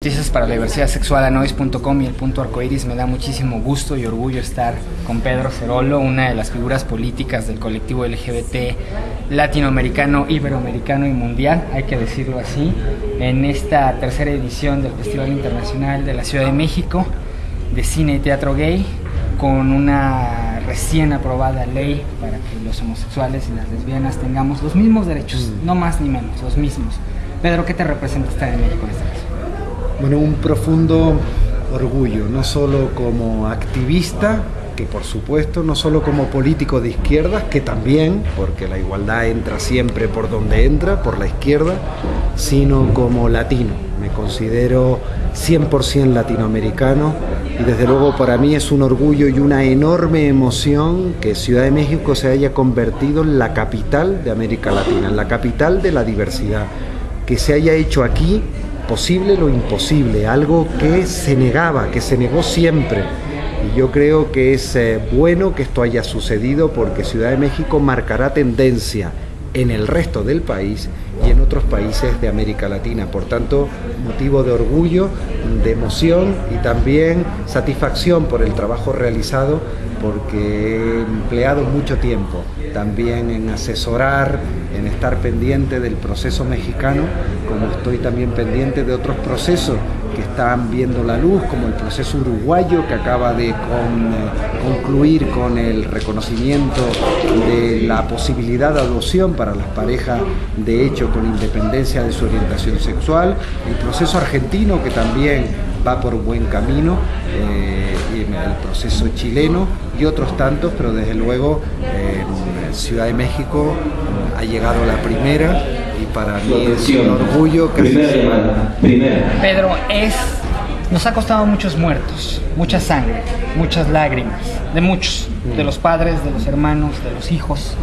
Noticias para la diversidad sexual anois.com y el Punto Arcoiris. Me da muchísimo gusto y orgullo estar con Pedro Cerolo, una de las figuras políticas del colectivo LGBT latinoamericano, iberoamericano y mundial, hay que decirlo así, en esta tercera edición del Festival Internacional de la Ciudad de México de Cine y Teatro Gay, con una recién aprobada ley para que los homosexuales y las lesbianas tengamos los mismos derechos, no más ni menos, los mismos. Pedro, ¿qué te representa estar en México en este caso? Bueno, un profundo orgullo, no solo como activista, que por supuesto, no solo como político de izquierdas, que también, porque la igualdad entra siempre por donde entra, por la izquierda, sino como latino. Me considero 100% latinoamericano y desde luego para mí es un orgullo y una enorme emoción que Ciudad de México se haya convertido en la capital de América Latina, en la capital de la diversidad, que se haya hecho aquí posible lo imposible, algo que se negaba, que se negó siempre. Y yo creo que es bueno que esto haya sucedido porque Ciudad de México marcará tendencia en el resto del país y en otros países de América Latina. Por tanto, motivo de orgullo, de emoción y también satisfacción por el trabajo realizado, porque he empleado mucho tiempo también en asesorar, en estar pendiente del proceso mexicano, como estoy también pendiente de otros procesos que están viendo la luz, como el proceso uruguayo que acaba de concluir con el reconocimiento de la posibilidad de adopción para las parejas de hecho con independencia de su orientación sexual, el proceso argentino que también va por buen camino, el proceso chileno y otros tantos, pero desde luego Ciudad de México ha llegado la primera y para mí es un orgullo que Pedro, nos ha costado muchos muertos, mucha sangre, muchas lágrimas, de muchos, de los padres, de los hermanos, de los hijos,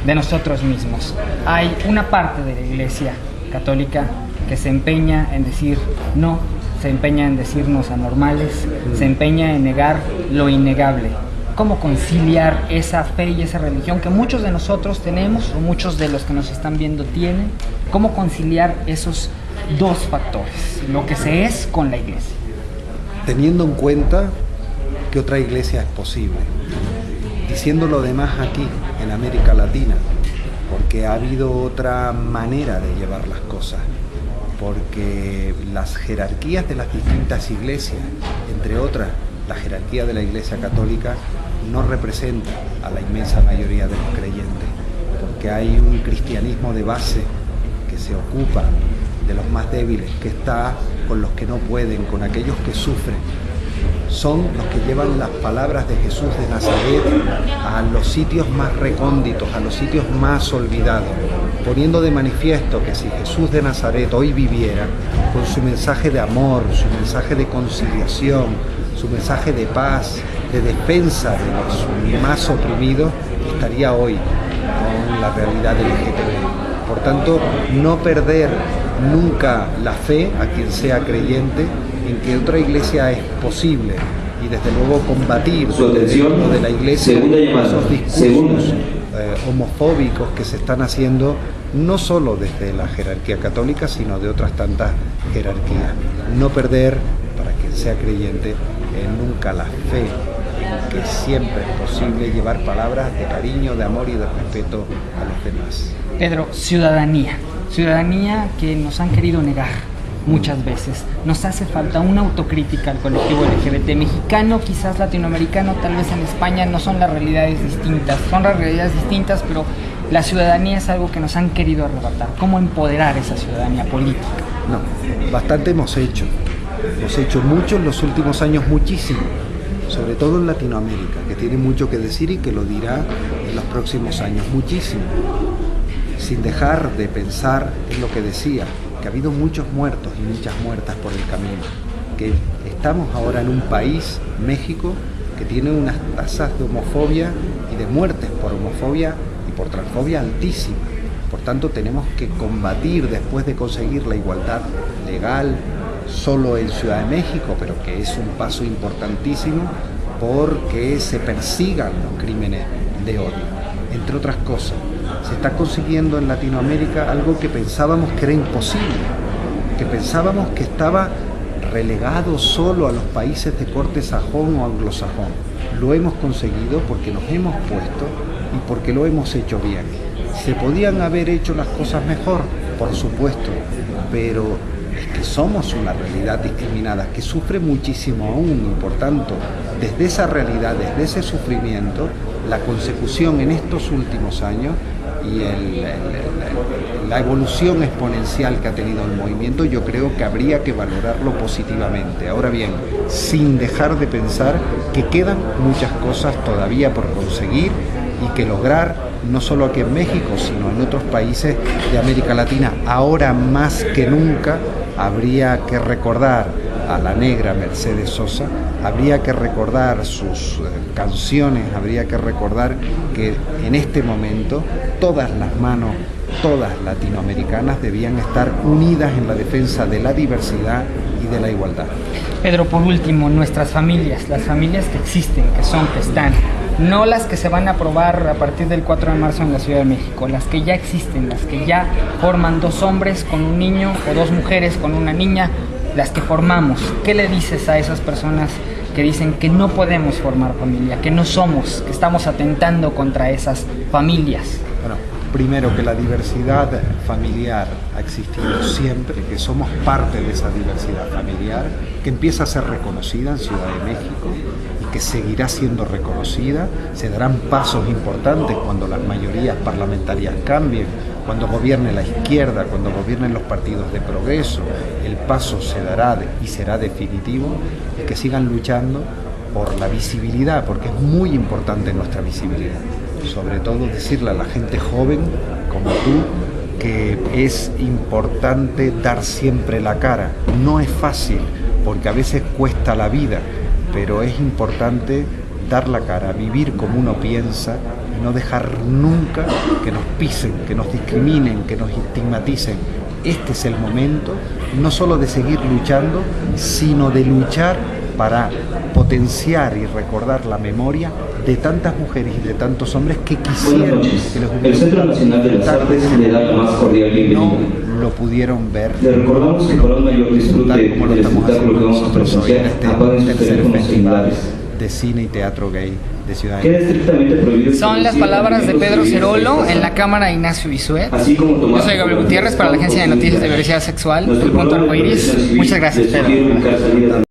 de nosotros mismos. Hay una parte de la Iglesia Católica que se empeña en decir no, se empeña en decirnos anormales, se empeña en negar lo innegable. ¿Cómo conciliar esa fe y esa religión que muchos de nosotros tenemos, o muchos de los que nos están viendo tienen? ¿Cómo conciliar esos dos factores, lo que se es con la iglesia? Teniendo en cuenta que otra iglesia es posible, diciendo lo demás aquí, en América Latina, porque ha habido otra manera de llevar las cosas, porque las jerarquías de las distintas iglesias, entre otras, la jerarquía de la Iglesia Católica no representa a la inmensa mayoría de los creyentes, porque hay un cristianismo de base que se ocupa de los más débiles, que está con los que no pueden, con aquellos que sufren. Son los que llevan las palabras de Jesús de Nazaret a los sitios más recónditos, a los sitios más olvidados, poniendo de manifiesto que si Jesús de Nazaret hoy viviera, con su mensaje de amor, su mensaje de conciliación, su mensaje de paz, de defensa de los más oprimidos, estaría hoy con la realidad LGTB. Por tanto, no perder nunca la fe a quien sea creyente en que otra iglesia es posible y desde luego combatir dentro de la iglesia esos discursos homofóbicos que se están haciendo no solo desde la jerarquía católica sino de otras tantas jerarquías. No perder, para quien sea creyente, nunca la fe en que siempre es posible llevar palabras de cariño, de amor y de respeto a los demás. Pedro, ciudadanía que nos han querido negar muchas veces. Nos hace falta una autocrítica al colectivo LGBT mexicano, quizás latinoamericano, tal vez en España. No son las realidades distintas, son las realidades distintas, pero la ciudadanía es algo que nos han querido arrebatar. ¿Cómo empoderar esa ciudadanía política? No, bastante hemos hecho mucho en los últimos años, muchísimo, sobre todo en Latinoamérica, que tiene mucho que decir y que lo dirá en los próximos años, muchísimo, sin dejar de pensar en lo que decía, que ha habido muchos muertos y muchas muertas por el camino, que estamos ahora en un país, México, que tiene unas tasas de homofobia y de muertes por homofobia y por transfobia altísimas. Por tanto, tenemos que combatir, después de conseguir la igualdad legal, solo en Ciudad de México, pero que es un paso importantísimo porque se persigan los crímenes de odio. Entre otras cosas, se está consiguiendo en Latinoamérica algo que pensábamos que era imposible, que pensábamos que estaba relegados solo a los países de corte sajón o anglosajón. Lo hemos conseguido porque nos hemos puesto y porque lo hemos hecho bien. ¿Se podían haber hecho las cosas mejor? Por supuesto, pero es que somos una realidad discriminada que sufre muchísimo aún y por tanto, desde esa realidad, desde ese sufrimiento, la consecución en estos últimos años y la evolución exponencial que ha tenido el movimiento, yo creo que habría que valorarlo positivamente. Ahora bien, sin dejar de pensar que quedan muchas cosas todavía por conseguir y que lograr, no solo aquí en México, sino en otros países de América Latina. Ahora más que nunca habría que recordar a la negra Mercedes Sosa, habría que recordar sus canciones, habría que recordar que en este momento todas las manos, todas latinoamericanas, debían estar unidas en la defensa de la diversidad y de la igualdad. Pedro, por último, nuestras familias, las familias que existen, que son, que están, no las que se van a aprobar a partir del 4 de marzo en la Ciudad de México, las que ya existen, las que ya forman 2 hombres con un niño o 2 mujeres con una niña, las que formamos. ¿Qué le dices a esas personas que dicen que no podemos formar familia, que no somos, que estamos atentando contra esas familias? Bueno, primero, que la diversidad familiar ha existido siempre, que somos parte de esa diversidad familiar, que empieza a ser reconocida en Ciudad de México y que seguirá siendo reconocida. Se darán pasos importantes cuando las mayorías parlamentarias cambien, cuando gobierne la izquierda, cuando gobiernen los partidos de progreso. El paso se dará y será definitivo, y que sigan luchando por la visibilidad, porque es muy importante nuestra visibilidad. Sobre todo decirle a la gente joven como tú que es importante dar siempre la cara. No es fácil, porque a veces cuesta la vida, pero es importante dar la cara, vivir como uno piensa y no dejar nunca que nos pisen, que nos discriminen, que nos estigmaticen. Este es el momento no solo de seguir luchando, sino de luchar para potenciar y recordar la memoria de tantas mujeres y de tantos hombres que quisieron que les el Centro Nacional de las Artes le da la más cordial bienvenida. No lo pudieron ver. Le recordamos que para un mayor disfrute como lo del estamos espectáculo que vamos a presenciar, apaguen sus teléfonos celulares. De cine y teatro gay de Ciudad de Queda estrictamente prohibido. Son las palabras de Pedro Cerolo en la cámara Ignacio Bisuet. Yo soy Gabriel Gutiérrez para la Agencia de Noticias de Diversidad Sexual, El Punto Arcoiris. Muchas gracias, Pedro.